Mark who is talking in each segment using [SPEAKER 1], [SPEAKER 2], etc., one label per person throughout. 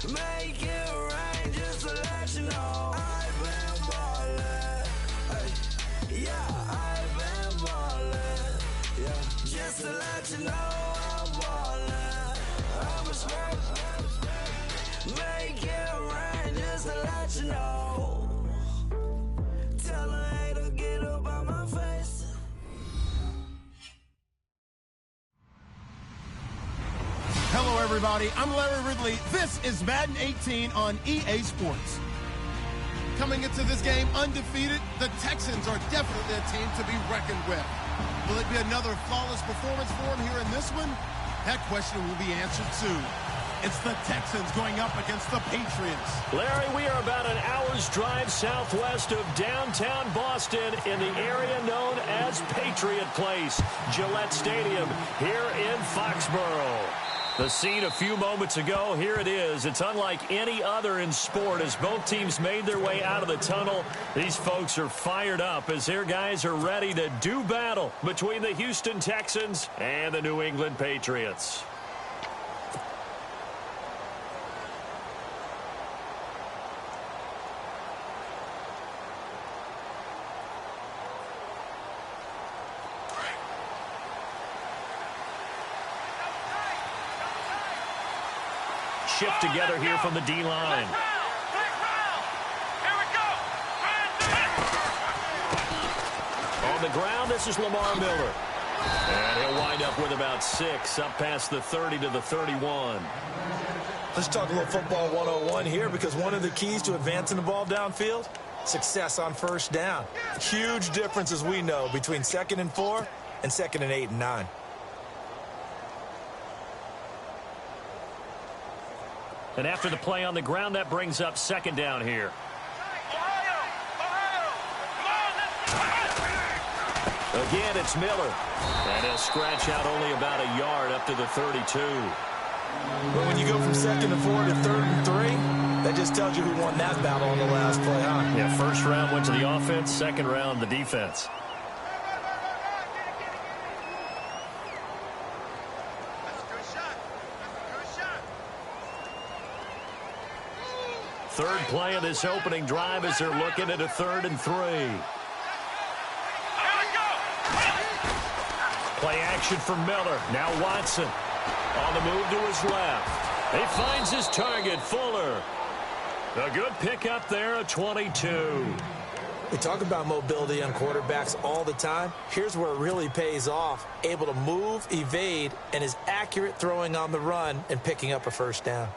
[SPEAKER 1] Make it rain just to let you know I've been ballin'. Yeah, I've been ballin'. Yeah, just to let you know I'm ballin'. I'm a straight. Make it rain just to let you know. Tell a hater get up on my face.
[SPEAKER 2] Hello, everybody. I'm Larry Ridley. This is Madden 18 on EA Sports. Coming into this game undefeated, the Texans are definitely a team to be reckoned with. Will it be another flawless performance for them here in this one? That question will be answered soon. It's the Texans going up against the Patriots.
[SPEAKER 3] Larry, we are about an hour's drive southwest of downtown Boston in the area known as Patriot Place, Gillette Stadium here in Foxborough. The scene a few moments ago, here it is. It's unlike any other in sport as both teams made their way out of the tunnel. These folks are fired up as their guys are ready to do battle between the Houston Texans and the New England Patriots. Shift together here from the D-line. On the ground, this is Lamar Miller. And he'll wind up with about 6, up past the 30 to the 31.
[SPEAKER 4] Let's talk a little football 101 here, because one of the keys to advancing the ball downfield, success on first down. Huge difference, as we know, between 2nd and 4 and 2nd and 8 and 9.
[SPEAKER 3] And after the play on the ground, that brings up 2nd down here. Again, it's Miller. And he'll scratch out only about a yard up to the 32.
[SPEAKER 4] But when you go from 2nd and 4 to 3rd and 3, that just tells you who won that battle on the last play, huh?
[SPEAKER 3] Yeah, first round went to the offense, second round the defense. Third play of this opening drive as they're looking at a 3rd and 3. Play action for Miller. Now Watson on the move to his left. He finds his target, Fuller. A good pickup there, a 22.
[SPEAKER 4] We talk about mobility on quarterbacks all the time. Here's where it really pays off. Able to move, evade, and is accurate throwing on the run and picking up a first down.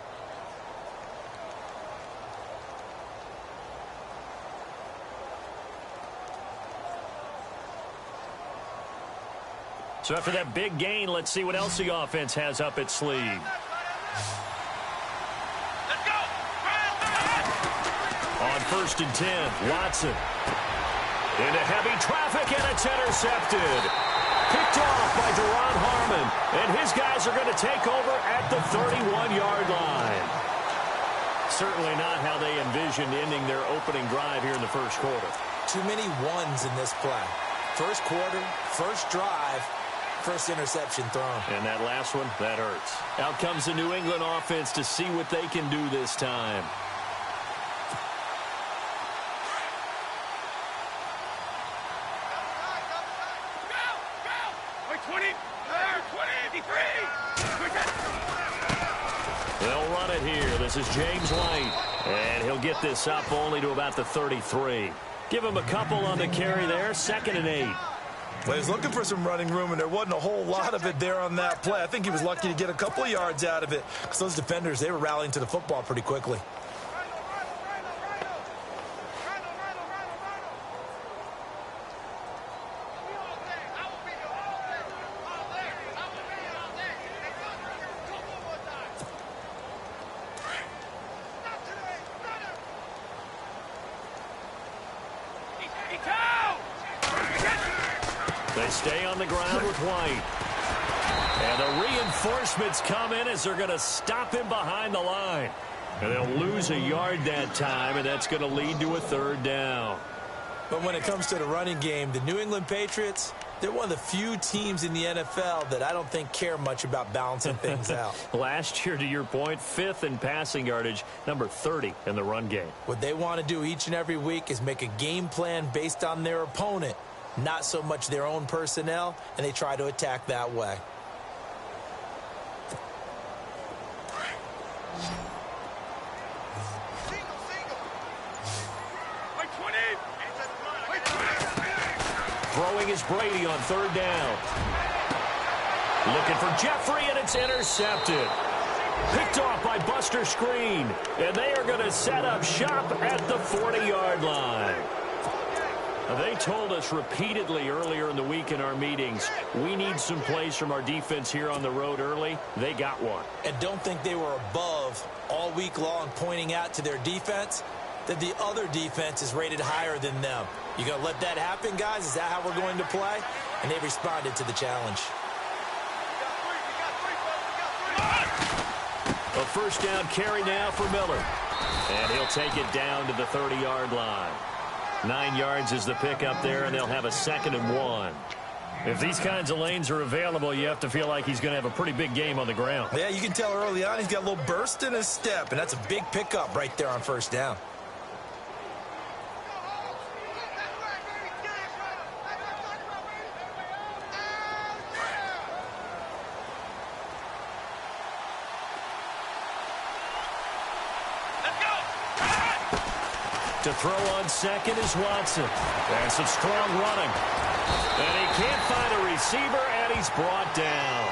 [SPEAKER 3] So after that big gain, let's see what else the offense has up its sleeve.
[SPEAKER 5] Let's go.
[SPEAKER 3] On 1st and 10, Watson. Into heavy traffic, and it's intercepted. Picked off by Deron Harmon, and his guys are going to take over at the 31-yard line. Certainly not how they envisioned ending their opening drive here in the first quarter.
[SPEAKER 4] Too many ones in this play. First quarter, first drive, first interception thrown.
[SPEAKER 3] And that last one, that hurts. Out comes the New England offense to see what they can do this time. They'll run it here. This is James White. And he'll get this up only to about the 33. Give him a couple on the carry there. 2nd and 8.
[SPEAKER 4] Well, he was looking for some running room, and there wasn't a whole lot of it there on that play. I think he was lucky to get a couple of yards out of it, because those defenders, they were rallying to the football pretty quickly.
[SPEAKER 3] They stay on the ground with White. And the reinforcements come in as they're going to stop him behind the line. And they'll lose a yard that time, and that's going to lead to a 3rd down.
[SPEAKER 4] But when it comes to the running game, the New England Patriots, They're one of the few teams in the NFL that I don't think care much about balancing things out.
[SPEAKER 3] Last year, to your point, 5th in passing yardage, number 30 in the run game.
[SPEAKER 4] What they want to do each and every week is make a game plan based on their opponent, not so much their own personnel, and they try to attack that way.
[SPEAKER 3] Throwing is Brady on 3rd down. Looking for Jeffrey, and it's intercepted. Picked off by Buster Screen, and they are going to set up shop at the 40-yard line. They told us repeatedly earlier in the week in our meetings, we need some plays from our defense here on the road early. They got one.
[SPEAKER 4] And don't think they were above all week long pointing out to their defense that the other defense is rated higher than them. You going to let that happen, guys? Is that how we're going to play? And they responded to the challenge.
[SPEAKER 3] A 1st down carry now for Miller. And he'll take it down to the 30-yard line. 9 yards is the pickup there, and they'll have a 2nd and 1. If these kinds of lanes are available, you have to feel like he's going to have a pretty big game on the ground.
[SPEAKER 4] Yeah, you can tell early on he's got a little burst in his step, and that's a big pickup right there on 1st down.
[SPEAKER 3] To throw on 2nd is Watson. That's a strong running. And he can't find a receiver, and he's brought down.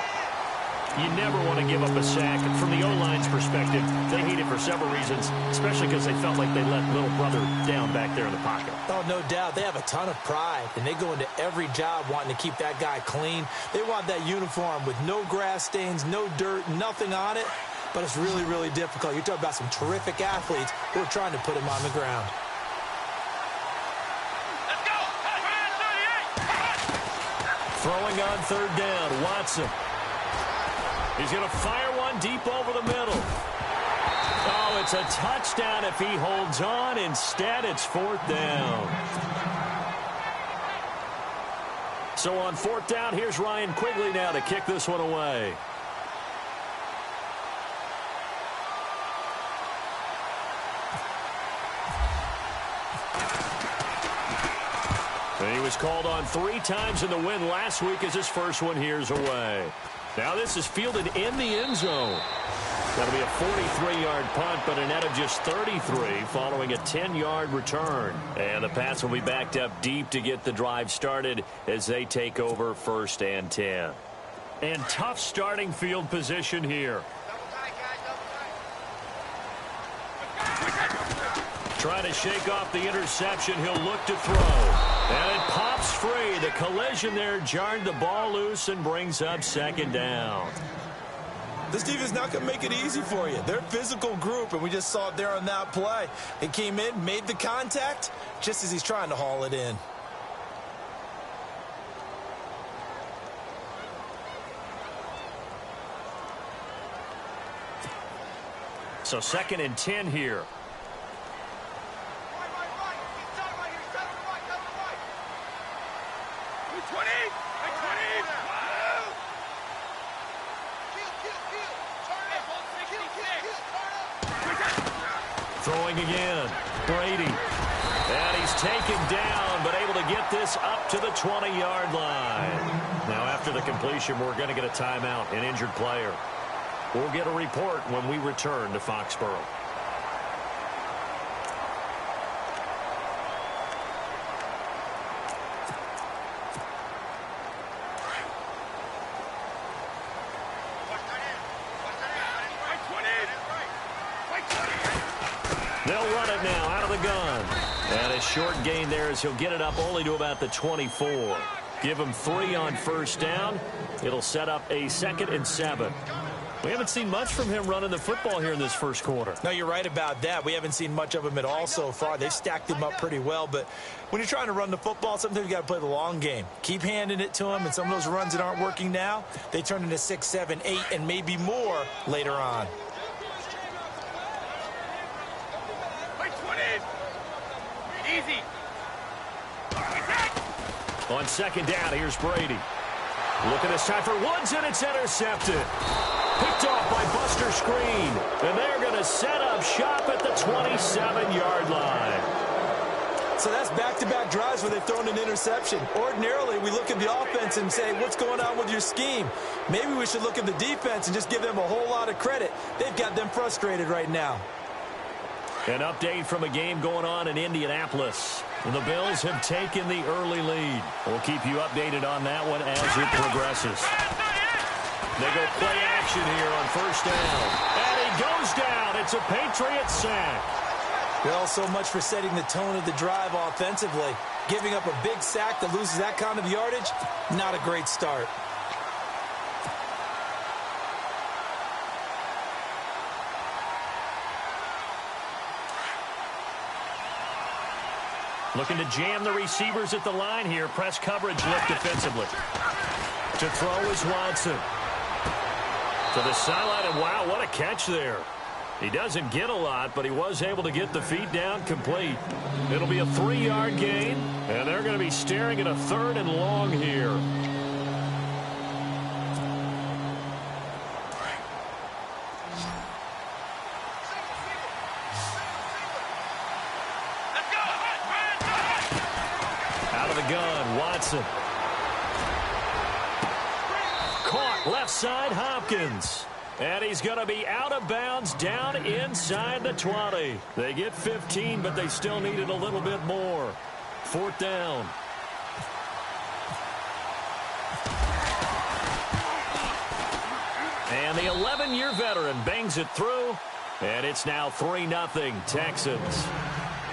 [SPEAKER 3] You never want to give up a sack. And from the O-line's perspective, they hate it for several reasons, especially because they felt like they let little brother down back there in the pocket.
[SPEAKER 4] Oh, no doubt. They have a ton of pride, and they go into every job wanting to keep that guy clean. They want that uniform with no grass stains, no dirt, nothing on it. But it's really, really difficult. You're talking about some terrific athletes who are trying to put him on the ground.
[SPEAKER 5] Let's go!
[SPEAKER 3] Throwing on 3rd down, Watson. He's going to fire one deep over the middle. Oh, it's a touchdown if he holds on. Instead, it's 4th down. So on 4th down, here's Ryan Quigley now to kick this one away. He was called on 3 times in the win last week as his first one here's away. Now this is fielded in the end zone. That'll be a 43-yard punt, but a net of just 33 following a 10-yard return. And the Pats will be backed up deep to get the drive started as they take over 1st and 10. And tough starting field position here. Trying to shake off the interception. He'll look to throw. And it pops free. The collision there jarred the ball loose and brings up 2nd down.
[SPEAKER 4] This defense is not going to make it easy for you. They're a physical group, and we just saw it there on that play. They came in, made the contact, just as he's trying to haul it in.
[SPEAKER 3] So 2nd and 10 here. Throwing again. Brady. And he's taken down, but able to get this up to the 20-yard line. Now, after the completion, we're going to get a timeout, an injured player. We'll get a report when we return to Foxborough. They'll run it now out of the gun. And a short gain there as he'll get it up only to about the 24. Give him 3 on 1st down. It'll set up a 2nd and 7. We haven't seen much from him running the football here in this first quarter.
[SPEAKER 4] No, you're right about that. We haven't seen much of him at all so far. They've stacked him up pretty well. But when you're trying to run the football, sometimes you got to play the long game. Keep handing it to him, and some of those runs that aren't working now, they turn into 6, 7, 8, and maybe more later on.
[SPEAKER 3] On second down, here's Brady. Looking this time for Woods, and it's intercepted. Picked off by Buster Screen. And they're going to set up shop at the 27-yard line.
[SPEAKER 4] So that's back-to-back drives where they've thrown an interception. Ordinarily, we look at the offense and say, what's going on with your scheme? Maybe we should look at the defense and just give them a whole lot of credit. They've got them frustrated right now.
[SPEAKER 3] An update from a game going on in Indianapolis. The Bills have taken the early lead. We'll keep you updated on that one as it progresses. They go play action here on first down. And he goes down. It's a Patriot sack.
[SPEAKER 4] Well, so much for setting the tone of the drive offensively. Giving up a big sack that loses that kind of yardage, not a great start.
[SPEAKER 3] Looking to jam the receivers at the line here. Press coverage lift defensively. To throw is Watson. To the sideline, and wow, what a catch there. He doesn't get a lot, but he was able to get the feet down complete. It'll be a 3-yard gain, and they're going to be staring at a 3rd and long here. Out of the gun, Watson. Caught left side, Hopkins. And he's going to be out of bounds down inside the 20. They get 15, but they still needed a little bit more. 4th down. And the 11-year veteran bangs it through. And it's now 3-0 Texans.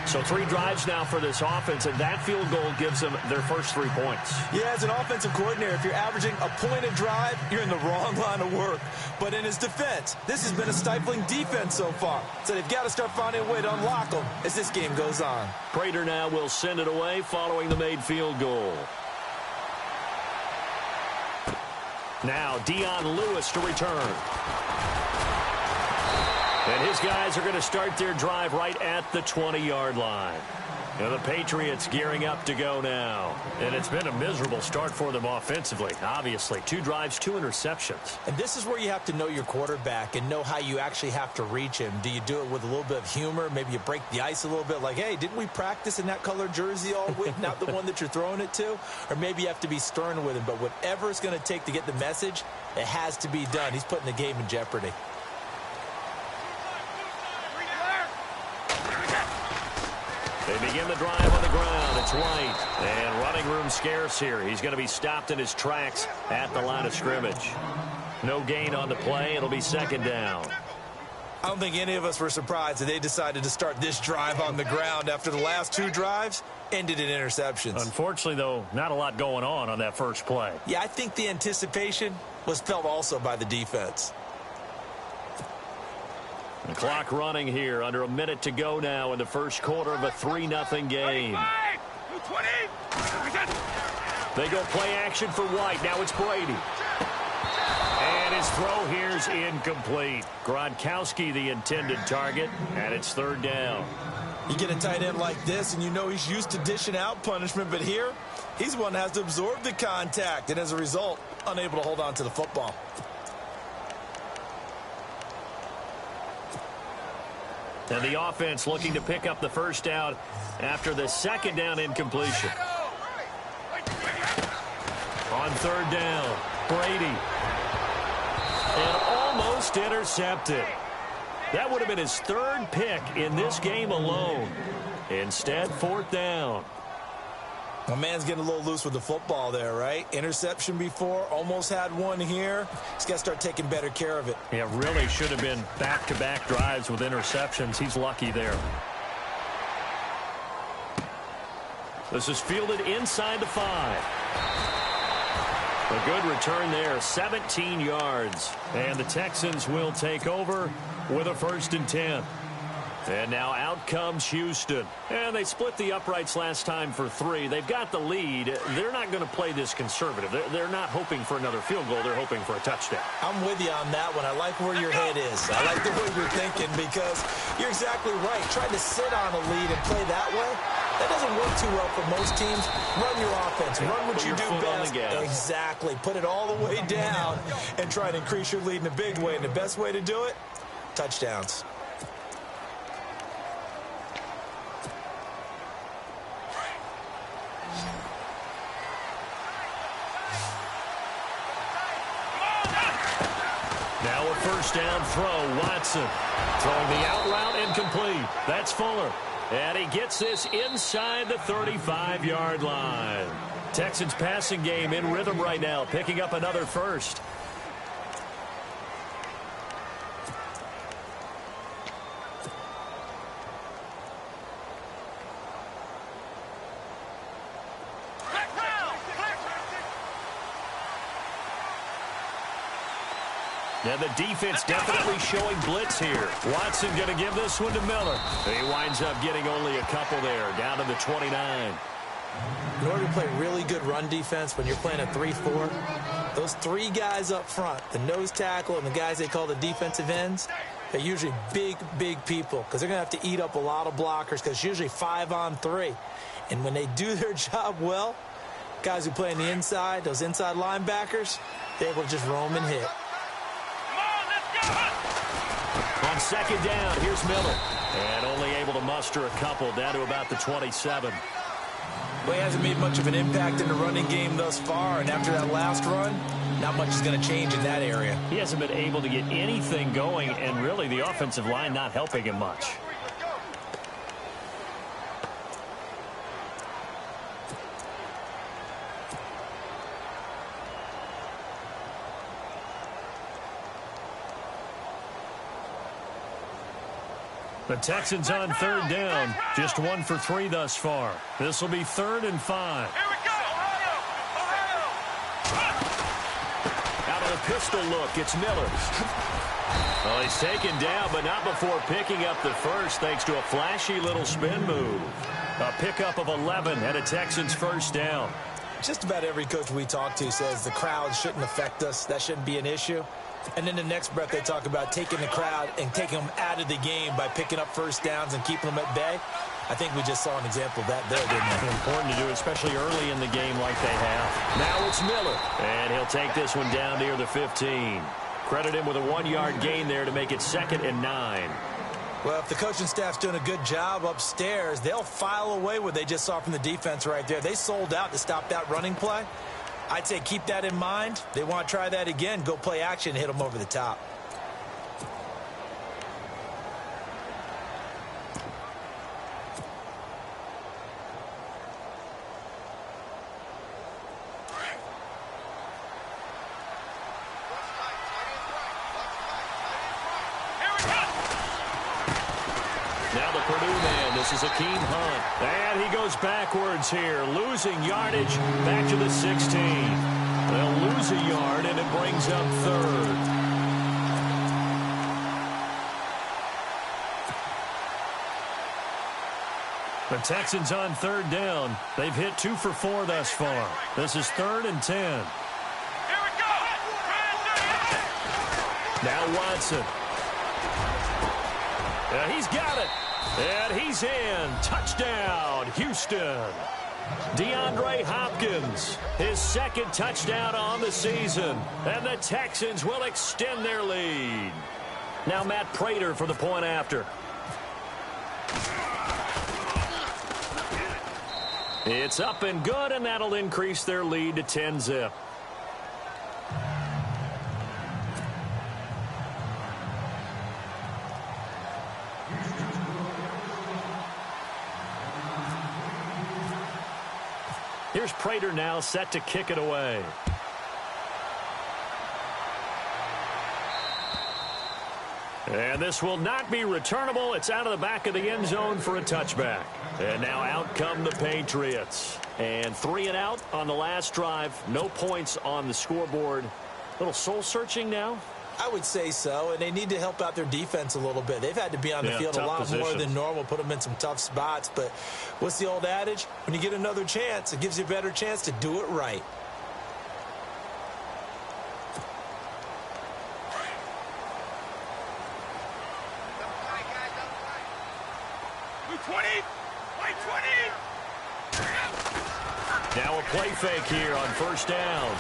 [SPEAKER 3] So 3 drives now for this offense, and that field goal gives them their first 3 points.
[SPEAKER 4] Yeah, as an offensive coordinator, if you're averaging a point a drive, you're in the wrong line of work. But in his defense, this has been a stifling defense so far. So they've got to start finding a way to unlock them as this game goes on.
[SPEAKER 3] Prater now will send it away following the made field goal. Now Dion Lewis to return. And his guys are going to start their drive right at the 20-yard line. And the Patriots gearing up to go now. And it's been a miserable start for them offensively, obviously. 2 drives, 2 interceptions.
[SPEAKER 4] And this is where you have to know your quarterback and know how you actually have to reach him. Do you do it with a little bit of humor? Maybe you break the ice a little bit like, hey, didn't we practice in that color jersey all week? Not the one that you're throwing it to? Or maybe you have to be stern with him. But whatever it's going to take to get the message, it has to be done. He's putting the game in jeopardy.
[SPEAKER 3] They begin the drive on the ground. It's White. And running room scarce here. He's going to be stopped in his tracks at the line of scrimmage. No gain on the play. It'll be 2nd down.
[SPEAKER 4] I don't think any of us were surprised that they decided to start this drive on the ground after the last 2 drives ended in interceptions.
[SPEAKER 3] Unfortunately, though, not a lot going on that first play.
[SPEAKER 4] Yeah, I think the anticipation was felt also by the defense.
[SPEAKER 3] The clock running here, under a minute to go now in the first quarter of a 3-0 game. They go play action for White. Now it's Brady. And his throw here's incomplete. Gronkowski the intended target, and it's 3rd down.
[SPEAKER 4] You get a tight end like this, and you know he's used to dishing out punishment, but here, he's the one that has to absorb the contact, and as a result, unable to hold on to the football.
[SPEAKER 3] And the offense looking to pick up the first down after the 2nd down incompletion. On 3rd down, Brady. And almost intercepted. That would have been his 3rd pick in this game alone. Instead, 4th down.
[SPEAKER 4] My man's getting a little loose with the football there, right? Interception before, almost had one here. He's got to start taking better care of it.
[SPEAKER 3] Yeah, really should have been back-to-back drives with interceptions. He's lucky there. This is fielded inside the 5. A good return there, 17 yards. And the Texans will take over with a 1st and 10. And now out comes Houston. And they split the uprights last time for 3. They've got the lead. They're not going to play this conservative. They're not hoping for another field goal. They're hoping for a touchdown.
[SPEAKER 4] I'm with you on that one. I like where your head is. I like the way you're thinking because you're exactly right. Trying to sit on a lead and play that way, That doesn't work too well for most teams. Run your offense. Run what you do best. Exactly. Put it all the way down and try and increase your lead in a big way. And the best way to do it, touchdowns.
[SPEAKER 3] Now a first down throw. Watson throwing the out route incomplete. That's Fuller. And he gets this inside the 35-yard line. Texans passing game in rhythm right now, picking up another first. And the defense definitely showing blitz here. Watson going to give this one to Miller. He winds up getting only a couple there, down to the 29.
[SPEAKER 4] In order to play really good run defense when you're playing a 3-4, those three guys up front, the nose tackle and the guys they call the defensive ends, they're usually big, big people because they're going to have to eat up a lot of blockers because it's usually 5-on-3. And when they do their job well, guys who play on the inside, those inside linebackers, they're able to just roam and hit.
[SPEAKER 3] On second down, here's Miller. And only able to muster a couple, down to about the 27.
[SPEAKER 4] Well, he hasn't made much of an impact in the running game thus far, and after that last run, not much is going to change in that area.
[SPEAKER 3] He hasn't been able to get anything going, and really the offensive line not helping him much. The Texans on third down. Just 1 for 3 thus far. This will be 3rd and 5.
[SPEAKER 5] Here we go!
[SPEAKER 3] Out of the pistol look, it's Miller. Well, he's taken down, but not before picking up the first, thanks to a flashy little spin move. A pickup of 11 and a Texans first down.
[SPEAKER 4] Just about every coach we talk to says the crowd shouldn't affect us. That shouldn't be an issue. And then the next breath they talk about taking the crowd and taking them out of the game by picking up first downs and keeping them at bay. I think we just saw an example of that there, didn't we?
[SPEAKER 3] Important to do, especially early in the game like they have. Now it's Miller, and he'll take this one down near the 15. Credit him with a 1-yard gain there to make it 2nd and 9.
[SPEAKER 4] Well, if the coaching staff's doing a good job upstairs, they'll file away what they just saw from the defense right there. They sold out to stop that running play. I'd say keep that in mind. They want to try that again. Go play action and hit them over the top.
[SPEAKER 3] Now the Purdue man, this is Akeem Hunt. And he goes backwards here, losing yardage back to the 16. They'll lose a yard, and it brings up 3rd. The Texans on 3rd down. They've hit 2 for 4 thus far. This is 3rd and 10.
[SPEAKER 5] Here we go!
[SPEAKER 3] Now Watson. He's got it. And he's in. Touchdown, Houston. DeAndre Hopkins, his 2nd touchdown on the season. And the Texans will extend their lead. Now Matt Prater for the point after. It's up and good, and that'll increase their lead to 10-zip. Here's Prater now set to kick it away. And this will not be returnable. It's out of the back of the end zone for a touchback. And now out come the Patriots. And 3 and out on the last drive. No points on the scoreboard. Little soul-searching now.
[SPEAKER 4] I would say so, and they need to help out their defense a little bit. They've had to be on the field a lot more than normal, put them in some tough spots. But what's the old adage? When you get another chance, it gives you a better chance to do it right.
[SPEAKER 5] Blue 20! White 20!
[SPEAKER 3] Now a play fake here on first down.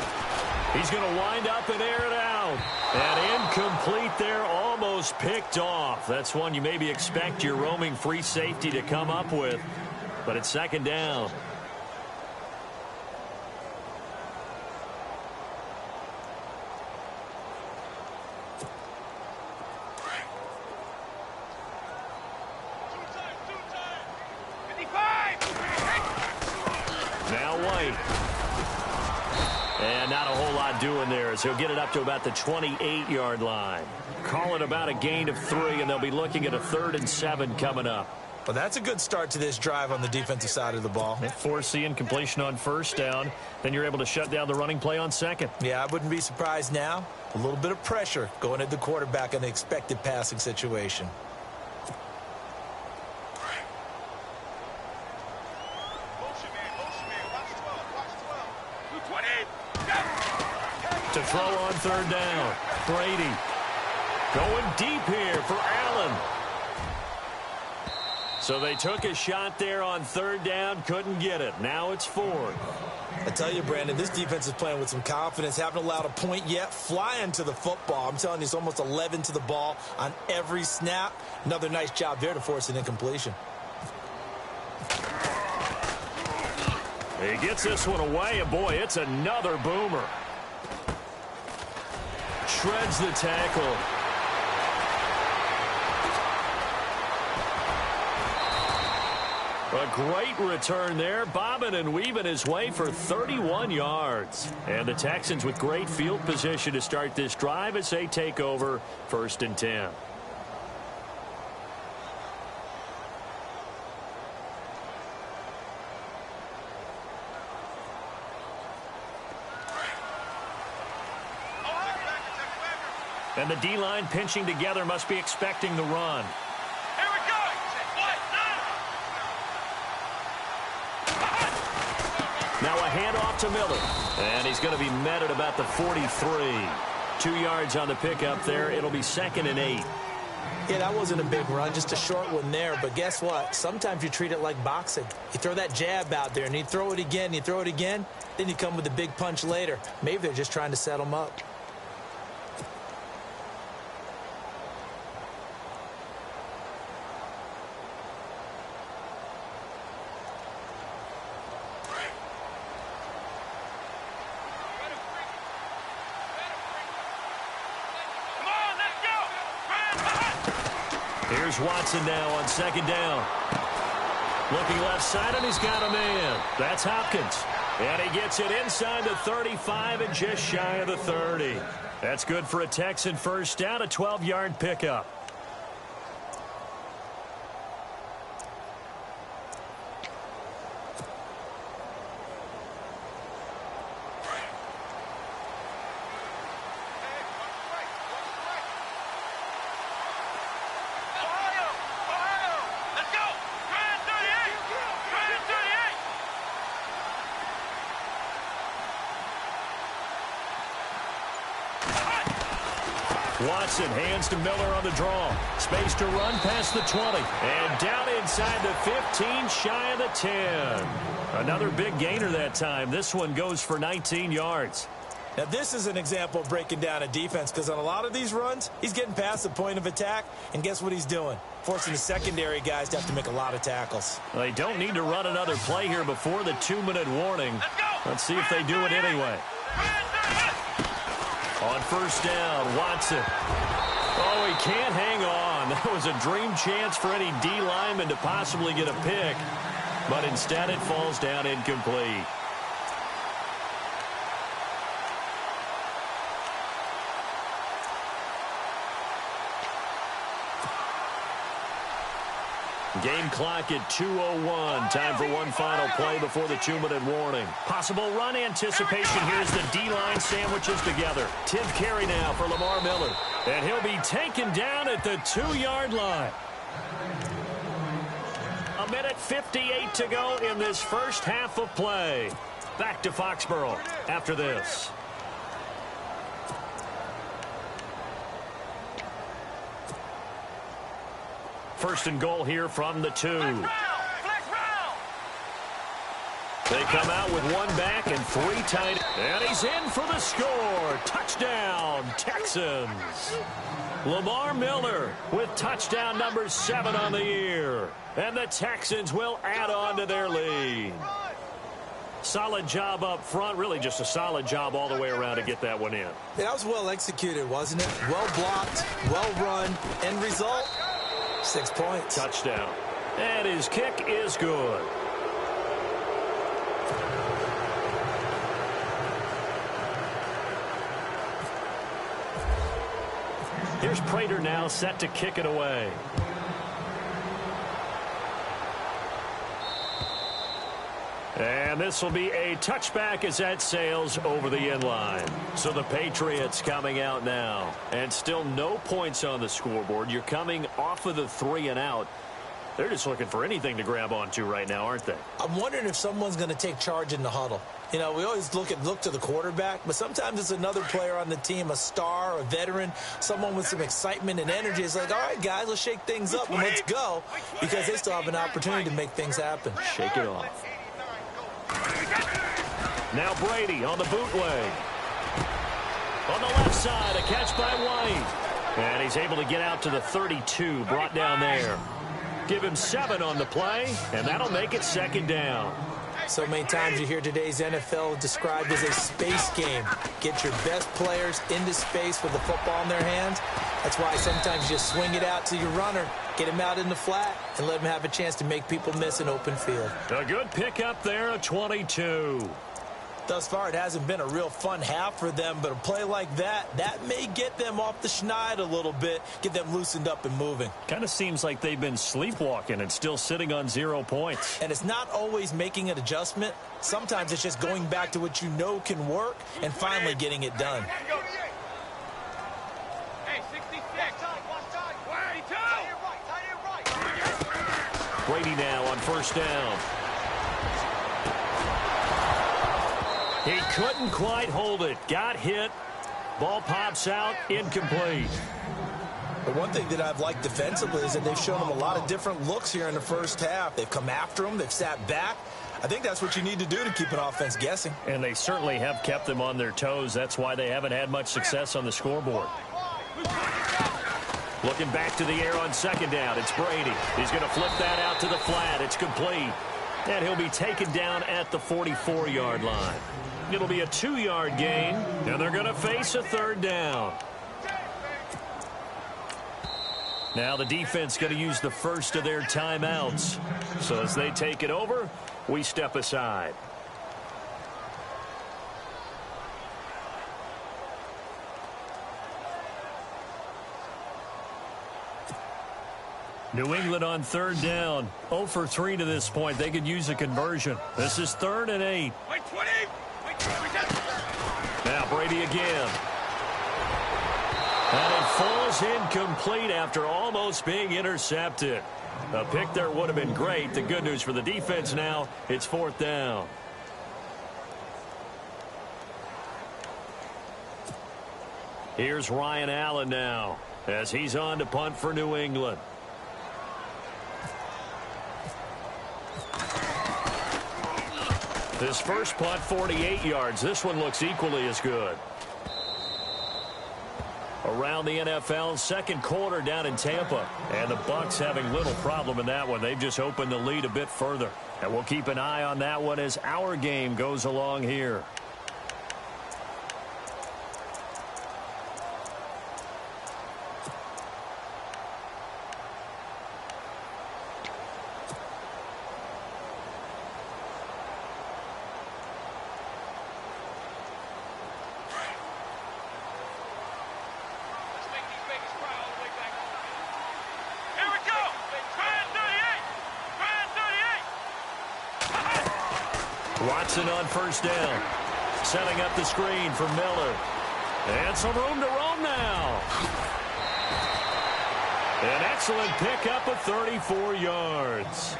[SPEAKER 3] He's going to wind up and air it out. And incomplete there, almost picked off. That's one you maybe expect your roaming free safety to come up with. But it's second down. Now White. And not a whole lot doing there as he'll get it up to about the 28-yard line. Call it about a gain of 3, and they'll be looking at a 3rd and 7 coming up.
[SPEAKER 4] Well, that's a good start to this drive on the defensive side of the ball.
[SPEAKER 3] Force the incompletion on first down. Then you're able to shut down the running play on second.
[SPEAKER 4] Yeah, I wouldn't be surprised now. A little bit of pressure going at the quarterback in the expected passing situation.
[SPEAKER 3] To throw on third down. Brady going deep here for Allen. So they took a shot there on third down, couldn't get it. Now it's 4th.
[SPEAKER 4] I tell you, Brandon, this defense is playing with some confidence. Haven't allowed a point yet. Flying to the football. I'm telling you, it's almost 11 to the ball on every snap. Another nice job there to force an incompletion.
[SPEAKER 3] He gets this one away, and boy, it's another boomer. Shreds the tackle. A great return there, bobbing and weaving his way for 31 yards. And the Texans with great field position to start this drive as they take over 1st and 10. And the D-line pinching together must be expecting the run.
[SPEAKER 5] Here we go!
[SPEAKER 3] Now a handoff to Miller. And he's going to be met at about the 43. 2 yards on the pickup there. It'll be 2nd and 8.
[SPEAKER 4] Yeah, that wasn't a big run, just a short one there. But guess what? Sometimes you treat it like boxing. You throw that jab out there, and you throw it again, you throw it again. Then you come with a big punch later. Maybe they're just trying to set them up.
[SPEAKER 3] Here's Watson now on 2nd down. Looking left side, and he's got a man. That's Hopkins. And he gets it inside the 35 and just shy of the 30. That's good for a Texan first down, a 12-yard pickup. Watson hands to Miller on the draw. Space to run past the 20. And down inside the 15, shy of the 10. Another big gainer that time. This one goes for 19 yards.
[SPEAKER 4] Now, this is an example of breaking down a defense, because on a lot of these runs, he's getting past the point of attack, and guess what he's doing? Forcing the secondary guys to have to make a lot of tackles.
[SPEAKER 3] They don't need to run another play here before the 2-minute warning. Let's see if they do it anyway. On first down, Watson. Oh, he can't hang on. That was a dream chance for any D lineman to possibly get a pick, but instead it falls down incomplete. Game clock at 2:01. Time for one final play before the 2-minute warning. Possible run anticipation here as the D-line sandwiches together. 10th carry now for Lamar Miller. And he'll be taken down at the 2-yard line. 1:58 to go in this first half of play. Back to Foxborough after this. First and goal here from the 2. They come out with one back and 3 tight. And he's in for the score. Touchdown, Texans. Lamar Miller with touchdown number 7 on the year. And the Texans will add on to their lead. Solid job up front. Really just a solid job all the way around to get that one in.
[SPEAKER 4] Yeah, that was well executed, wasn't it? Well blocked, well run. End result, 6 points.
[SPEAKER 3] Touchdown. And his kick is good. Here's Prater now set to kick it away. And this will be a touchback as that sails over the end line. So the Patriots coming out now. And still no points on the scoreboard. You're coming off of the 3 and out. They're just looking for anything to grab onto right now, aren't they?
[SPEAKER 4] I'm wondering if someone's going to take charge in the huddle. You know, we always look to the quarterback, but sometimes it's another player on the team, a star, a veteran, someone with some excitement and energy. It's like, all right, guys, let's shake things up and let's go, because they still have an opportunity to make things happen.
[SPEAKER 3] Shake it off. Now Brady on the bootleg. On the left side, a catch by White. And he's able to get out to the 32, brought down there. Give him 7 on the play, and that'll make it 2nd down.
[SPEAKER 4] So many times you hear today's NFL described as a space game. Get your best players into space with the football in their hands. That's why sometimes you just swing it out to your runner, get him out in the flat, and let him have a chance to make people miss an open field.
[SPEAKER 3] A good pickup there, a 22.
[SPEAKER 4] Thus far, it hasn't been a real fun half for them, but a play like that may get them off the schneid a little bit, get them loosened up and moving.
[SPEAKER 3] Kind of seems like they've been sleepwalking and still sitting on 0 points.
[SPEAKER 4] And it's not always making an adjustment. Sometimes it's just going back to what you know can work and finally getting it done.
[SPEAKER 3] Brady now on 1st down. He couldn't quite hold it. Got hit. Ball pops out. Incomplete.
[SPEAKER 4] But one thing that I've liked defensively is that they've shown them a lot of different looks here in the first half. They've come after them. They've sat back. I think that's what you need to do to keep an offense guessing.
[SPEAKER 3] And they certainly have kept them on their toes. That's why they haven't had much success on the scoreboard. Looking back to the air on 2nd down. It's Brady. He's going to flip that out to the flat. It's complete. And he'll be taken down at the 44-yard line. It'll be a 2-yard gain, and they're going to face a 3rd down. Now the defense going to use the first of their timeouts. So as they take it over, we step aside. New England on 3rd down. 0 for 3 to this point. They could use a conversion. This is 3rd and 8. Now Brady again. And it falls incomplete after almost being intercepted. A pick there would have been great. The good news for the defense now, it's 4th down. Here's Ryan Allen now as he's on to punt for New England. This first punt, 48 yards. This one looks equally as good. Around the NFL, 2nd quarter down in Tampa. And the Bucs having little problem in that one. They've just opened the lead a bit further. And we'll keep an eye on that one as our game goes along here. Watson on 1st down. Setting up the screen for Miller. And some room to roam now. An excellent pickup of 34 yards.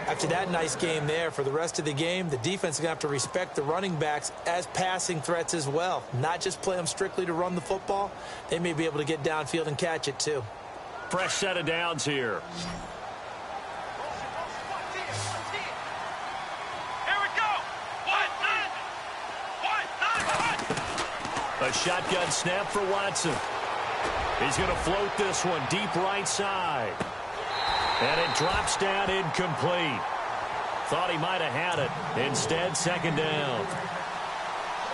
[SPEAKER 4] After that nice game there, for the rest of the game, the defense is going to have to respect the running backs as passing threats as well. Not just play them strictly to run the football. They may be able to get downfield and catch it too.
[SPEAKER 3] Fresh set of downs here.
[SPEAKER 5] Here we go.
[SPEAKER 3] A shotgun snap for Watson. He's going to float this one deep right side. And it drops down incomplete. Thought he might have had it. Instead, second down.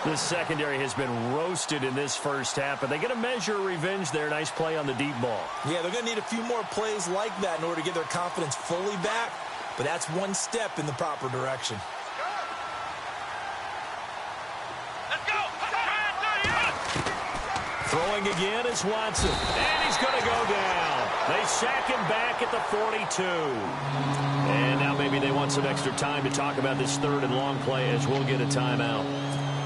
[SPEAKER 3] The secondary has been roasted in this first half, but they get a measure of revenge there. Nice play on the deep ball.
[SPEAKER 4] Yeah, they're going to need a few more plays like that in order to get their confidence fully back, but that's one step in the proper direction.
[SPEAKER 1] Let's go.
[SPEAKER 3] Throwing again is Watson, and he's going to go down. They sack him back at the 42. And now maybe they want some extra time to talk about this third and long play as we'll get a timeout.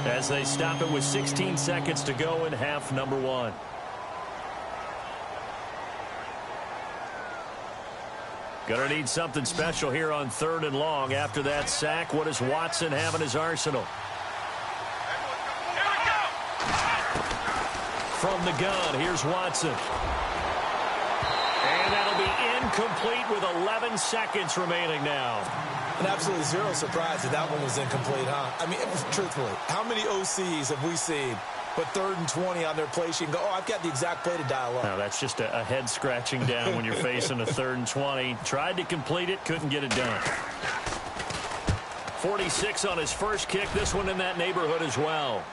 [SPEAKER 3] As they stop it with 16 seconds to go in half number one. Gonna need something special here on third and long. After that sack, what does Watson have in his arsenal? From the gun, here's Watson. And that'll be incomplete with 11 seconds remaining now.
[SPEAKER 4] And absolutely zero surprise that one was incomplete, huh? I mean, truthfully, how many OCs have we seen put 3rd and 20 on their play sheet and go, oh, I've got the exact play to dial up?
[SPEAKER 3] No, that's just a head scratching down when you're facing a 3rd and 20. Tried to complete it, couldn't get it done. 46 on his first kick. This one in that neighborhood as well.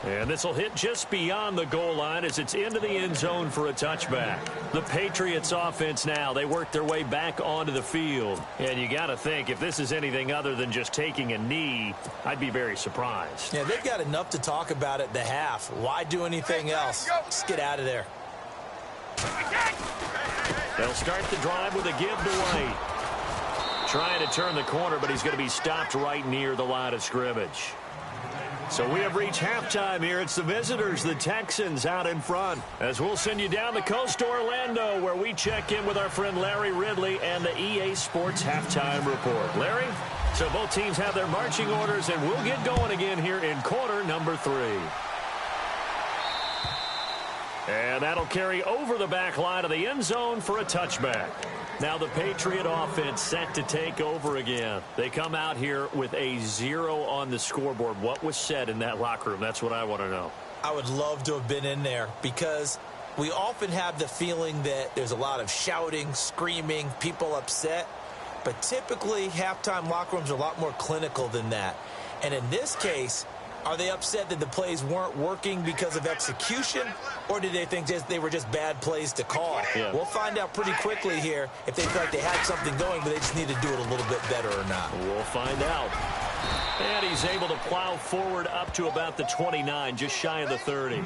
[SPEAKER 3] And this will hit just beyond the goal line as it's into the end zone for a touchback. The Patriots offense now, they work their way back onto the field. And you got to think, if this is anything other than just taking a knee, I'd be very surprised.
[SPEAKER 4] Yeah, they've got enough to talk about at the half. Why do anything else? Just get out of there.
[SPEAKER 3] They'll start the drive with a give to White. Trying to turn the corner, but he's going to be stopped right near the line of scrimmage. So we have reached halftime here. It's the visitors, the Texans, out in front. As we'll send you down the coast to Orlando, where we check in with our friend Larry Ridley and the EA Sports Halftime Report. Larry? So both teams have their marching orders, and we'll get going again here in quarter number 3. And that'll carry over the back line of the end zone for a touchback. Now the Patriot offense set to take over again. They come out here with a 0 on the scoreboard. What was said in that locker room? That's what I want to know.
[SPEAKER 4] I would love to have been in there because we often have the feeling that there's a lot of shouting, screaming, people upset. But typically, halftime locker rooms are a lot more clinical than that. And in this case, are they upset that the plays weren't working because of execution, or did they think they were just bad plays to call?
[SPEAKER 3] Yeah.
[SPEAKER 4] We'll find out pretty quickly here if they feel like they had something going, but they just need to do it a little bit better or not.
[SPEAKER 3] We'll find out. And he's able to plow forward up to about the 29, just shy of the 30.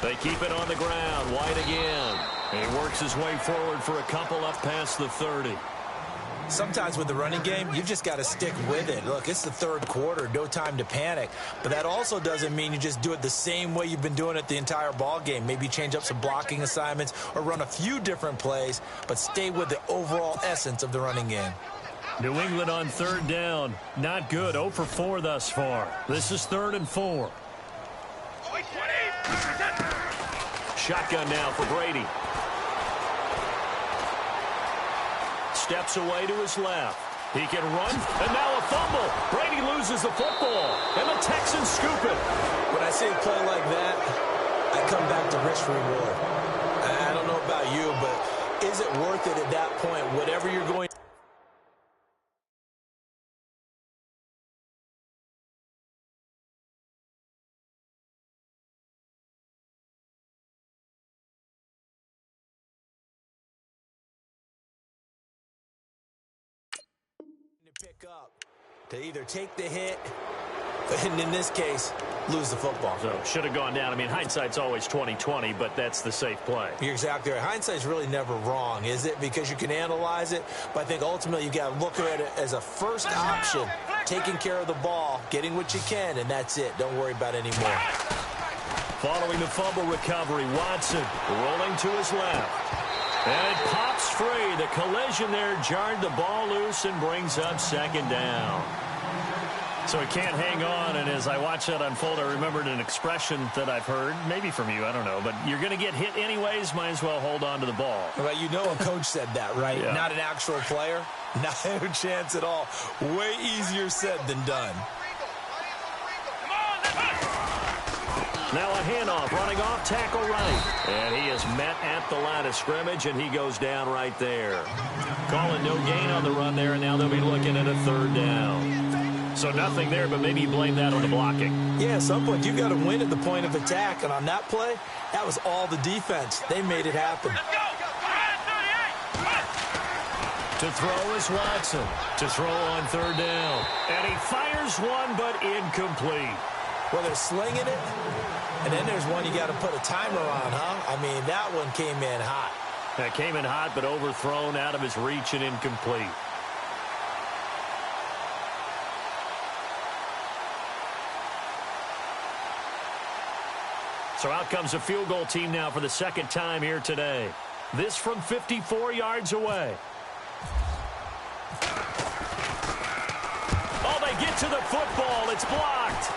[SPEAKER 3] They keep it on the ground. White again. He works his way forward for a couple up past the 30.
[SPEAKER 4] Sometimes with the running game, you've just got to stick with it. Look, it's the third quarter, no time to panic. But that also doesn't mean you just do it the same way you've been doing it the entire ball game. Maybe change up some blocking assignments or run a few different plays, but stay with the overall essence of the running game.
[SPEAKER 3] New England on third down. Not good. 0 for 4 thus far. This is 3rd and 4. Shotgun now for Brady. Steps away to his left. He can run, and now a fumble. Brady loses the football, and the Texans scoop it.
[SPEAKER 4] When I see a play like that, I come back to risk reward. I don't know about you, but is it worth it at that point, whatever you're going to pick up to either take the hit, and in this case, lose the football.
[SPEAKER 3] So should have gone down. I mean, hindsight's always 20/20, but that's the safe play.
[SPEAKER 4] You're exactly right. Hindsight's really never wrong, is it? Because you can analyze it, but I think ultimately you got to look at it as a first option, taking care of the ball, getting what you can, and that's it. Don't worry about any more.
[SPEAKER 3] Following the fumble recovery, Watson rolling to his left. And it pops free. The collision there jarred the ball loose and brings up second down. So he can't hang on, and as I watch that unfold, I remembered an expression that I've heard, maybe from you, I don't know, but you're going to get hit anyways, might as well hold on to the ball.
[SPEAKER 4] Well, you know a coach said that, right?
[SPEAKER 3] Yeah. Not
[SPEAKER 4] an actual player. No chance at all. Way easier said than done.
[SPEAKER 3] Now a handoff, running off, tackle right. And he is met at the line of scrimmage, and he goes down right there. Calling no gain on the run there, and now they'll be looking at a third down. So nothing there, but maybe you blame that on the blocking.
[SPEAKER 4] Yeah, at some point, you've got to win at the point of attack. And on that play, that was all the defense. They made it happen.
[SPEAKER 3] To throw is Watson. To throw on third down. And he fires one, but incomplete.
[SPEAKER 4] Well, they're slinging it. And then there's one you got to put a timer on, huh? I mean, that one came in hot.
[SPEAKER 3] That came in hot, but overthrown, out of his reach and incomplete. So out comes a field goal team now for the second time here today. This from 54 yards away. Oh, they get to the football. It's blocked.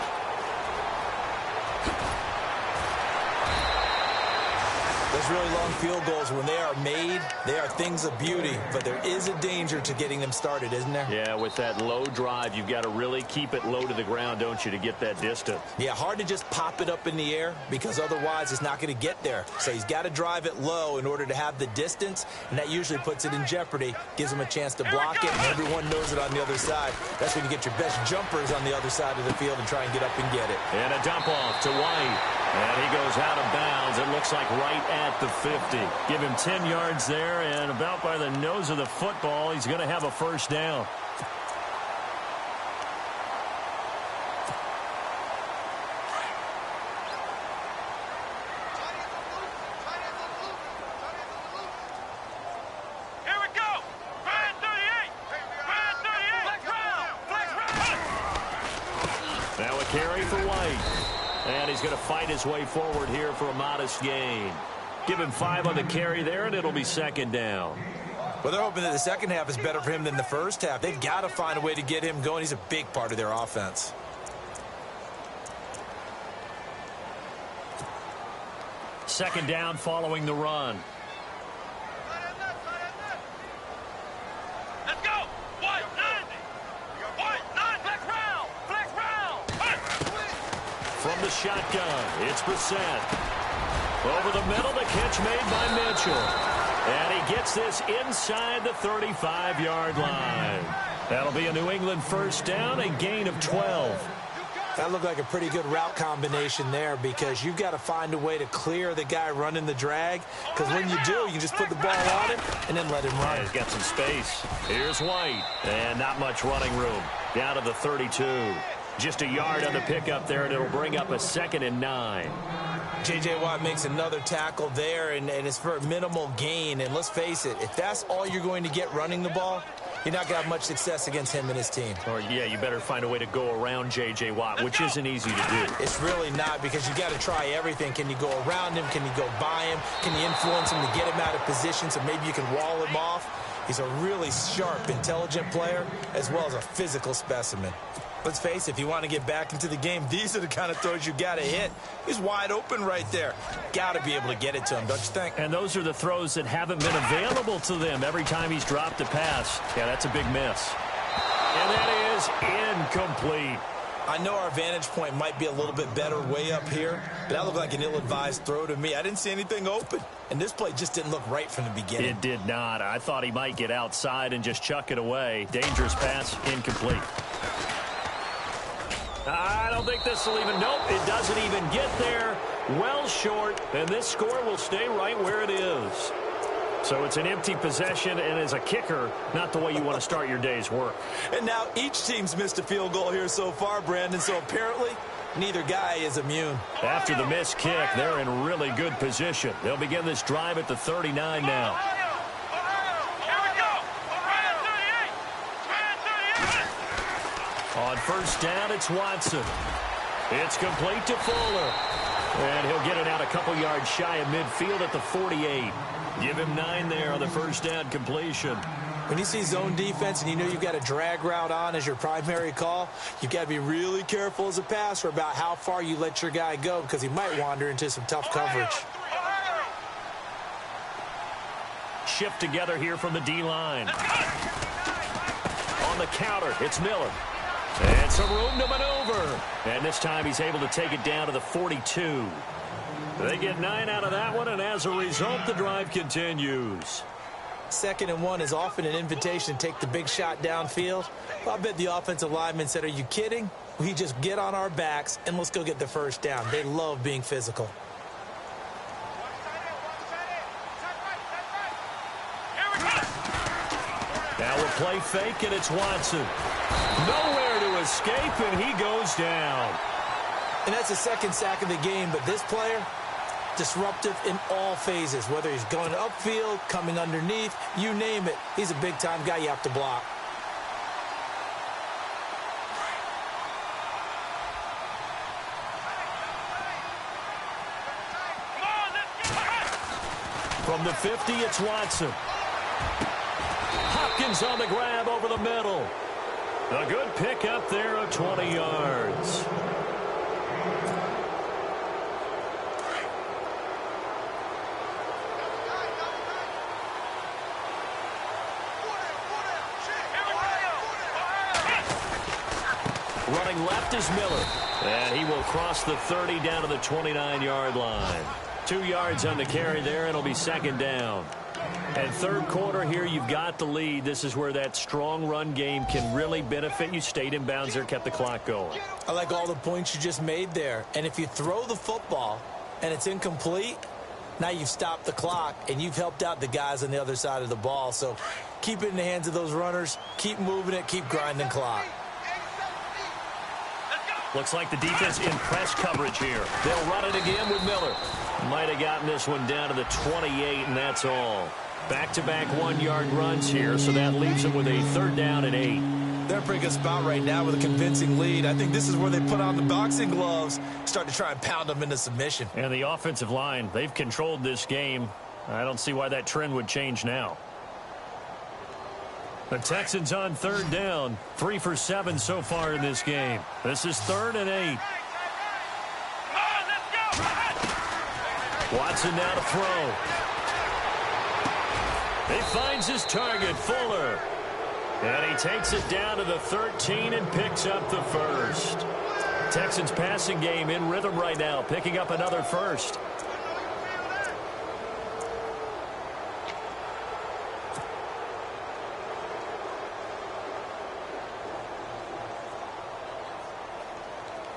[SPEAKER 4] Those really long field goals, when they are made, they are things of beauty. But there is a danger to getting them started, isn't there?
[SPEAKER 3] Yeah, with that low drive, you've got to really keep it low to the ground, don't you, to get that distance.
[SPEAKER 4] Yeah, hard to just pop it up in the air because otherwise it's not going to get there. So he's got to drive it low in order to have the distance, and that usually puts it in jeopardy, gives him a chance to block it, and everyone knows it on the other side. That's when you get your best jumpers on the other side of the field and try and get up and get it.
[SPEAKER 3] And a dump off to White. And he goes out of bounds. It looks like right at the 50. Give him 10 yards there, and about by the nose of the football, he's going to have a first down.
[SPEAKER 5] Here we go. Brand 38. Brand 38. Flex route.
[SPEAKER 3] Now a carry for White. And he's going to fight his way forward here for a modest gain. Give him 5 on the carry there, and it'll be second down.
[SPEAKER 4] Well, they're hoping that the second half is better for him than the first half. They've got to find a way to get him going. He's a big part of their offense.
[SPEAKER 3] Second down following the run.
[SPEAKER 5] Let's go. White 90. White 9. Flex round. Flex round.
[SPEAKER 3] From the shotgun, it's Brissett. Over the middle, the catch made by Mitchell. And he gets this inside the 35-yard line. That'll be a New England first down, a gain of 12.
[SPEAKER 4] That looked like a pretty good route combination there because you've got to find a way to clear the guy running the drag. Because when you do, you can just put the ball on him and then let him run.
[SPEAKER 3] Yeah, he's got some space. Here's White. And not much running room. Down to the 32. Just a yard on the pickup there, and it'll bring up a 2nd and 9.
[SPEAKER 4] J.J. Watt makes another tackle there, and it's for a minimal gain. And let's face it, if that's all you're going to get running the ball, you're not going to have much success against him and his team.
[SPEAKER 3] Or, yeah, you better find a way to go around J.J. Watt, which isn't easy to do.
[SPEAKER 4] It's really not because you got to try everything. Can you go around him? Can you go by him? Can you influence him to get him out of position so maybe you can wall him off? He's a really sharp, intelligent player as well as a physical specimen. Let's face it, if you want to get back into the game, these are the kind of throws you got to hit. He's wide open right there. Got to be able to get it to him, don't you think?
[SPEAKER 3] And those are the throws that haven't been available to them every time he's dropped a pass. Yeah, that's a big miss. And that is incomplete.
[SPEAKER 4] I know our vantage point might be a little bit better way up here, but that looked like an ill-advised throw to me. I didn't see anything open, and this play just didn't look right from the beginning.
[SPEAKER 3] It did not. I thought he might get outside and just chuck it away. Dangerous pass, incomplete. I don't think this will even, nope, it doesn't even get there. Well short, and this score will stay right where it is. So it's an empty possession, and as a kicker, not the way you want to start your day's work.
[SPEAKER 4] And now each team's missed a field goal here so far, Brandon, so apparently neither guy is immune.
[SPEAKER 3] After the missed kick, they're in really good position. They'll begin this drive at the 39 now. On first down, it's Watson. It's complete to Fuller. And he'll get it out a couple yards shy of midfield at the 48. Give him 9 there on the first down completion.
[SPEAKER 4] When you see zone defense and you know you've got a drag route on as your primary call, you've got to be really careful as a passer about how far you let your guy go because he might wander into some tough coverage.
[SPEAKER 3] Shift together here from the D-line. On the counter, it's Miller. And some room to maneuver. And this time he's able to take it down to the 42. They get 9 out of that one, and as a result, the drive continues.
[SPEAKER 4] 2nd and 1 is often an invitation to take the big shot downfield. Well, I bet the offensive lineman said, are you kidding? We just get on our backs and let's go get the first down. They love being physical.
[SPEAKER 3] Now we'll play fake, and it's Watson. Nowhere to escape, and he goes down.
[SPEAKER 4] And that's the 2nd sack of the game, but this player, disruptive in all phases, whether he's going upfield, coming underneath, you name it. He's a big-time guy you have to block.
[SPEAKER 3] From the 50, it's Watson. Hopkins on the grab over the middle. A good pickup there of 20 yards. Running left is Miller. And he will cross the 30 down to the 29-yard line. 2 yards on the carry there, and it'll be 2nd down. And 3rd quarter here, you've got the lead. This is where that strong run game can really benefit you. Stayed in bounds there, kept the clock going.
[SPEAKER 4] I like all the points you just made there. And if you throw the football and it's incomplete, now you've stopped the clock and you've helped out the guys on the other side of the ball. So keep it in the hands of those runners. Keep moving it. Keep grinding clock.
[SPEAKER 3] Looks like the defense in press coverage here. They'll run it again with Miller. Might have gotten this one down to the 28, and that's all. Back-to-back 1-yard runs here, so that leaves them with a 3rd down and 8.
[SPEAKER 4] They're in a pretty good spot right now with a convincing lead. I think this is where they put on the boxing gloves, start to try and pound them into submission.
[SPEAKER 3] And the offensive line, they've controlled this game. I don't see why that trend would change now. The Texans on 3rd down. 3 for 7 so far in this game. This is 3rd and 8. Watson now to throw. He finds his target, Fuller. And he takes it down to the 13 and picks up the first. Texans passing game in rhythm right now, picking up another first.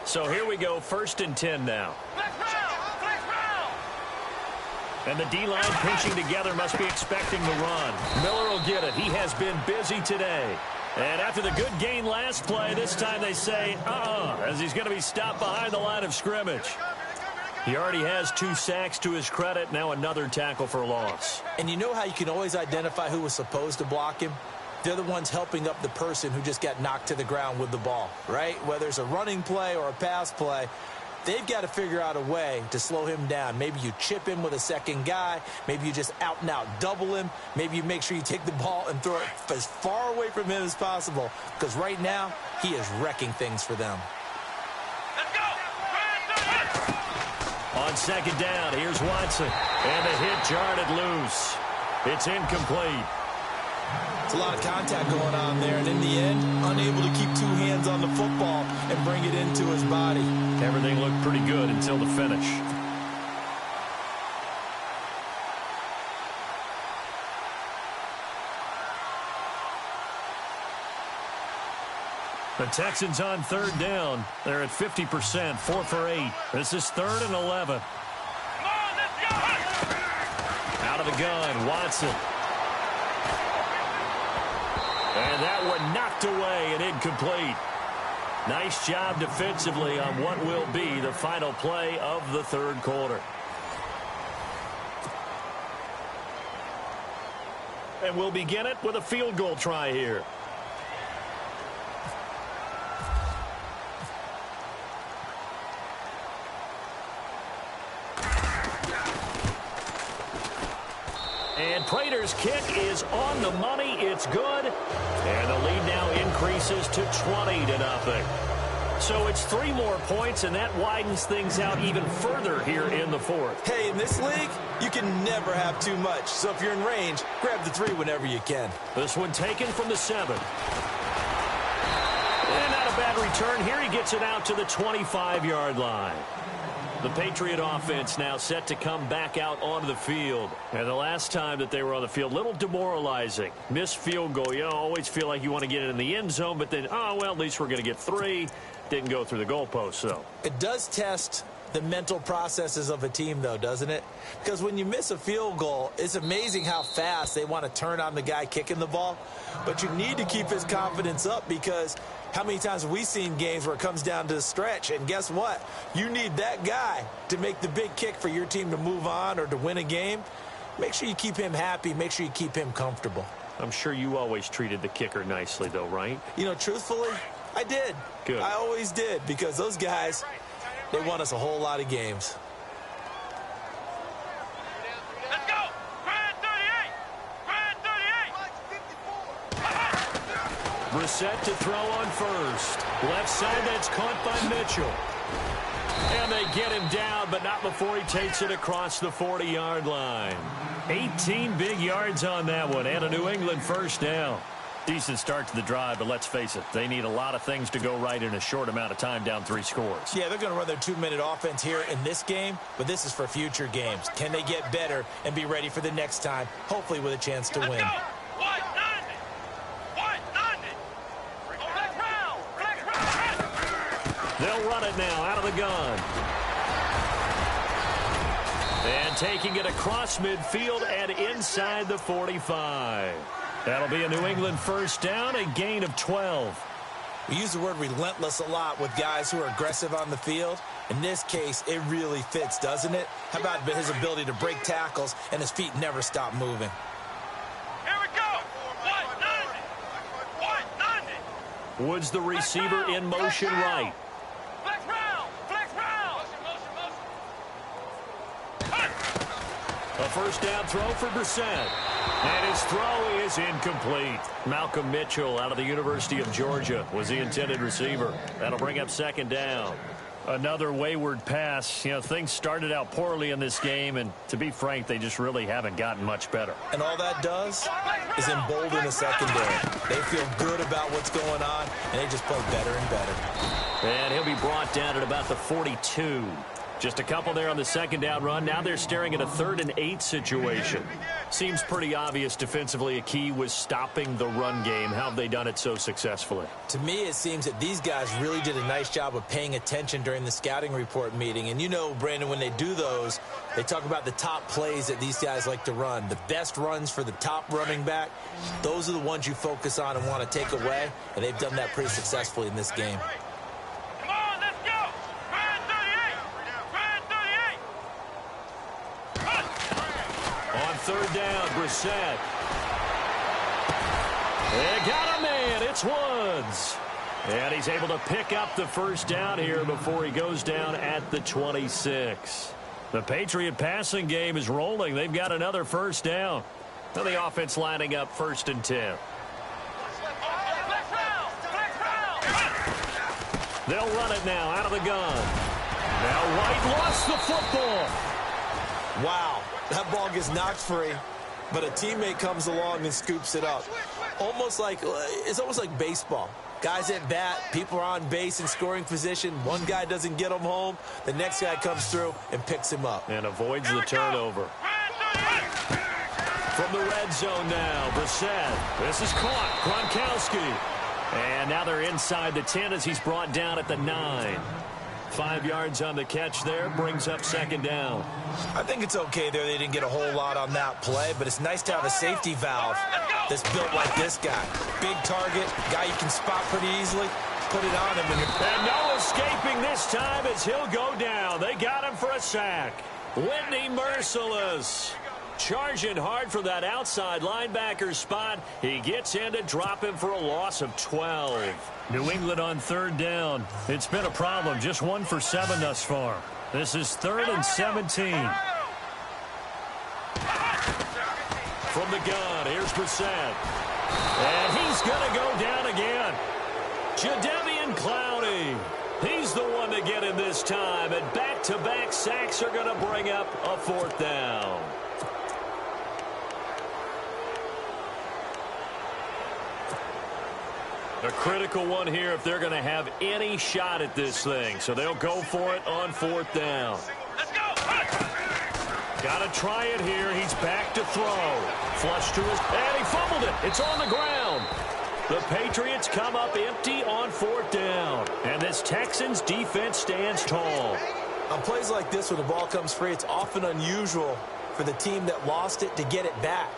[SPEAKER 3] So here we go, 1st and 10 now. And the D-line pinching together must be expecting the run. Miller will get it. He has been busy today. And after the good gain last play, this time they say, as he's going to be stopped behind the line of scrimmage. He already has 2 sacks to his credit. Now another tackle for loss.
[SPEAKER 4] And you know how you can always identify who was supposed to block him? They're the ones helping up the person who just got knocked to the ground with the ball, right? Whether it's a running play or a pass play, they've got to figure out a way to slow him down. Maybe you chip him with a second guy. Maybe you just out-and-out double him. Maybe you make sure you take the ball and throw it as far away from him as possible. Because right now, he is wrecking things for them.
[SPEAKER 5] Let's go!
[SPEAKER 3] On 2nd down, here's Watson. And the hit jarred it loose. It's incomplete.
[SPEAKER 4] It's a lot of contact going on there, and in the end, unable to keep 2 hands on the football and bring it into his body.
[SPEAKER 3] Everything looked pretty good until the finish. The Texans on 3rd down. They're at 50%, 4 for 8. This is 3rd and 11.
[SPEAKER 5] Come on, let's go!
[SPEAKER 3] Out of the gun, Watson. And that one knocked away and incomplete. Nice job defensively on what will be the final play of the 3rd quarter. And we'll begin it with a field goal try here. And Prater's kick is on the money. It's good. And the lead now increases to 20-0. So it's 3 more points, and that widens things out even further here in the fourth.
[SPEAKER 4] Hey, in this league, you can never have too much. So if you're in range, grab the 3 whenever you can.
[SPEAKER 3] This one taken from the 7. And not a bad return here. He gets it out to the 25-yard line. The Patriot offense now set to come back out onto the field. And the last time that they were on the field, a little demoralizing. Missed field goal. You always feel like you want to get it in the end zone, but then, oh, well, at least we're going to get 3. Didn't go through the goalpost, though.
[SPEAKER 4] It does test the mental processes of a team, though, doesn't it? Because when you miss a field goal, it's amazing how fast they want to turn on the guy kicking the ball. But you need to keep his confidence up, because how many times have we seen games where it comes down to the stretch? And guess what? You need that guy to make the big kick for your team to move on or to win a game. Make sure you keep him happy. Make sure you keep him comfortable.
[SPEAKER 3] I'm sure you always treated the kicker nicely, though, right?
[SPEAKER 4] You know, truthfully, I did.
[SPEAKER 3] Good.
[SPEAKER 4] I always did, because those guys, they won us a whole lot of games.
[SPEAKER 5] Let's go. Grand 38. Grand 38.
[SPEAKER 3] Brissett to throw on first. Left side, that's caught by Mitchell. And they get him down, but not before he takes it across the 40-yard line. 18 big yards on that one, and a New England first down. Decent start to the drive, but let's face it, they need a lot of things to go right in a short amount of time, down 3 scores.
[SPEAKER 4] Yeah, they're going to run their 2-minute offense here in this game, but this is for future games. Can they get better and be ready for the next time, hopefully with a chance to win?
[SPEAKER 5] Let's go. White 90. White 90. Flex round. Flex round.
[SPEAKER 3] They'll run it now out of the gun. And taking it across midfield and inside the 45. That'll be a New England first down, a gain of 12.
[SPEAKER 4] We use the word relentless a lot with guys who are aggressive on the field. In this case, it really fits, doesn't it? How about his ability to break tackles and his feet never stop moving?
[SPEAKER 5] Here we go. White 90. White 90.
[SPEAKER 3] Woods, the receiver, in motion right.
[SPEAKER 5] Flex round. Flex round.
[SPEAKER 3] A first down throw for Brissett. And his throw is incomplete. Malcolm Mitchell out of the University of Georgia was the intended receiver. That'll bring up second down. Another wayward pass. You know, things started out poorly in this game, and to be frank, they just really haven't gotten much better.
[SPEAKER 4] And all that does is embolden the secondary. They feel good about what's going on, and they just play better and better.
[SPEAKER 3] And he'll be brought down at about the 42. Just a couple there on the second down run. Now they're staring at a 3rd and 8 situation. Seems pretty obvious defensively a key was stopping the run game. How have they done it so successfully?
[SPEAKER 4] To me, it seems that these guys really did a nice job of paying attention during the scouting report meeting. And you know, Brandon, when they do those, they talk about the top plays that these guys like to run. The best runs for the top running back, those are the ones you focus on and want to take away. And they've done that pretty successfully in this game.
[SPEAKER 5] Come on, let's go. Grand 38. Grand 38.
[SPEAKER 3] On third down, Brissett. They got a man. It's Woods. And he's able to pick up the first down here before he goes down at the 26. The Patriot passing game is rolling. They've got another first down. Now the offense lining up 1st and 10. They'll run it now out of the gun. Now White lost the football.
[SPEAKER 4] Wow, that ball gets knocked free, but a teammate comes along and scoops it up. It's almost like baseball. Guys at bat, people are on base in scoring position. One guy doesn't get him home. The next guy comes through and picks him up.
[SPEAKER 3] And avoids the turnover. From the red zone now, Brissett. This is caught. Gronkowski. And now they're inside the 10 as he's brought down at the 9. 5 yards on the catch there, brings up second down.
[SPEAKER 4] I think it's okay there. They didn't get a whole lot on that play, but it's nice to have a safety valve that's built like this guy. Big target, guy you can spot pretty easily. Put it on him.
[SPEAKER 3] And no escaping this time as he'll go down. They got him for a sack. Whitney Merciless charging hard for that outside linebacker spot. He gets in to drop him for a loss of 12. New England on third down. It's been a problem. Just 1 for 7 thus far. This is 3rd and 17. from the gun. Here's Brissett. And he's going to go down again. Jadeveon Clowney. He's the one to get him this time. And back-to-back sacks are going to bring up a 4th down. A critical one here if they're going to have any shot at this thing. So they'll go for it on 4th down.
[SPEAKER 5] Let's go.
[SPEAKER 3] Got to try it here. He's back to throw. Flush to his... And he fumbled it. It's on the ground. The Patriots come up empty on 4th down. And this Texans defense stands tall.
[SPEAKER 4] On plays like this, when the ball comes free, it's often unusual for the team that lost it to get it back.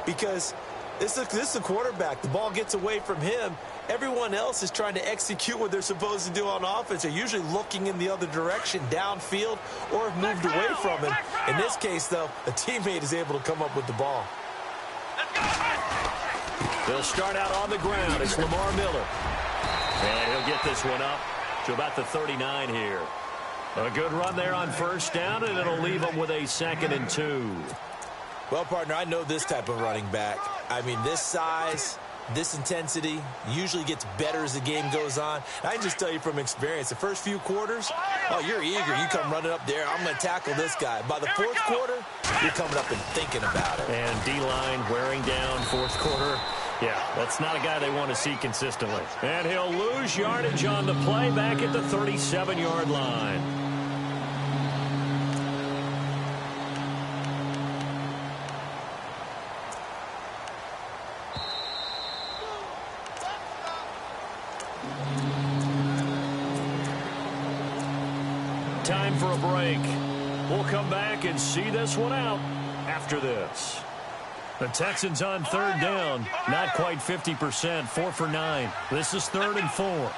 [SPEAKER 4] Because this is a quarterback. The ball gets away from him. Everyone else is trying to execute what they're supposed to do on offense. They're usually looking in the other direction, downfield, or have moved away from him. In this case, though, a teammate is able to come up with the ball.
[SPEAKER 3] They'll start out on the ground. It's Lamar Miller. And he'll get this one up to about the 39 here. A good run there on 1st down, and it'll leave them with a 2nd and 2.
[SPEAKER 4] Well, partner, I know this type of running back. I mean, this size, this intensity usually gets better as the game goes on. I can just tell you from experience, the first few quarters, oh, you're eager. You come running up there, I'm going to tackle this guy. By the 4th quarter, you're coming up and thinking about it.
[SPEAKER 3] And D-line wearing down 4th quarter. Yeah, that's not a guy they want to see consistently. And he'll lose yardage on the play back at the 37-yard line. Time for a break. We'll come back and see this one out after this. The Texans on 3rd down. Not quite 50%. 4 for 9. This is 3rd and 4.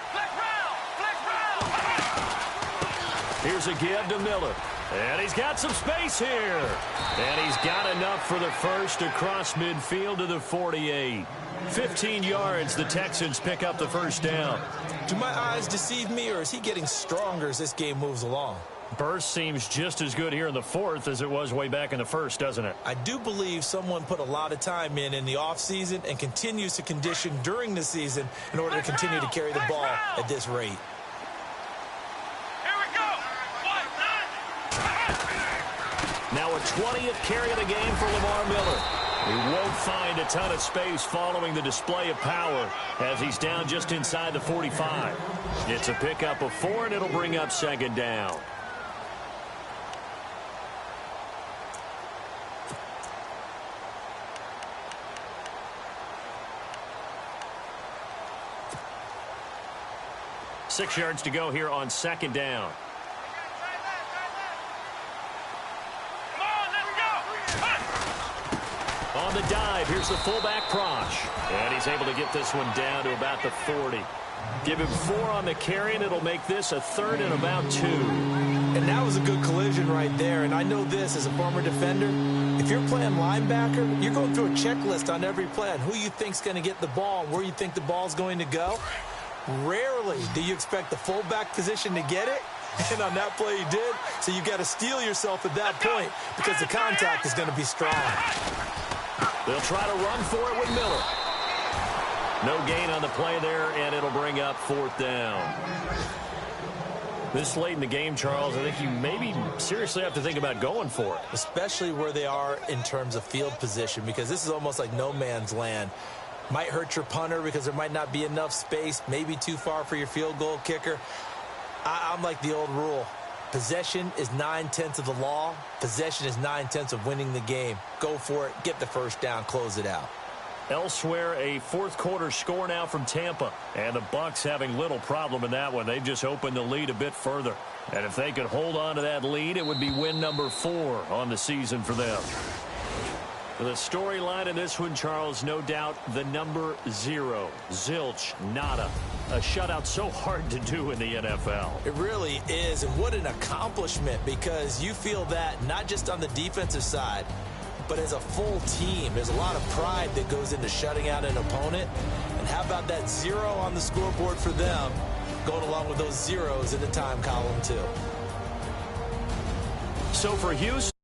[SPEAKER 3] Here's a give to Miller. And he's got some space here. And he's got enough for the first across midfield to the 48. 15 yards. The Texans pick up the 1st down.
[SPEAKER 4] Do my eyes deceive me, or is he getting stronger as this game moves along?
[SPEAKER 3] Burst seems just as good here in the 4th as it was way back in the 1st, doesn't it?
[SPEAKER 4] I do believe someone put a lot of time in the offseason and continues to condition during the season in order to continue to carry the ball at this rate.
[SPEAKER 5] Here we go.
[SPEAKER 3] Now a 20th carry of the game for Lamar Miller. He won't find a ton of space following the display of power as he's down just inside the 45. It's a pickup of 4, and it'll bring up 2nd down. Six yards to go here on 2nd down. On the dive, here's the fullback Prosh. And he's able to get this one down to about the 40. Give him 4 on the carry, and it'll make this a 3rd and about 2.
[SPEAKER 4] And that was a good collision right there. And I know this as a former defender. If you're playing linebacker, you're going through a checklist on every play on who you think's going to get the ball and where you think the ball's going to go. Rarely do you expect the fullback position to get it. And on that play he did. So you've got to steel yourself at that point because the contact is going to be strong.
[SPEAKER 3] They'll try to run for it with Miller. No gain on the play there, and it'll bring up 4th down. This late in the game, Charles, I think you maybe seriously have to think about going for it.
[SPEAKER 4] Especially where they are in terms of field position, because this is almost like no man's land. Might hurt your punter because there might not be enough space, maybe too far for your field goal kicker. I'm like the old rule. Possession is 9/10 of the law. Possession is 9/10 of winning the game. Go for it. Get the 1st down. Close it out.
[SPEAKER 3] Elsewhere, a 4th quarter score now from Tampa. And the Bucs having little problem in that one. They've just opened the lead a bit further. And if they could hold on to that lead, it would be win number 4 on the season for them. The storyline in this one, Charles, no doubt the number 0. Zilch, nada. A shutout so hard to do in the NFL.
[SPEAKER 4] It really is, and what an accomplishment, because you feel that not just on the defensive side, but as a full team. There's a lot of pride that goes into shutting out an opponent. And how about that 0 on the scoreboard for them, going along with those zeros in the time column too.
[SPEAKER 3] So for Houston.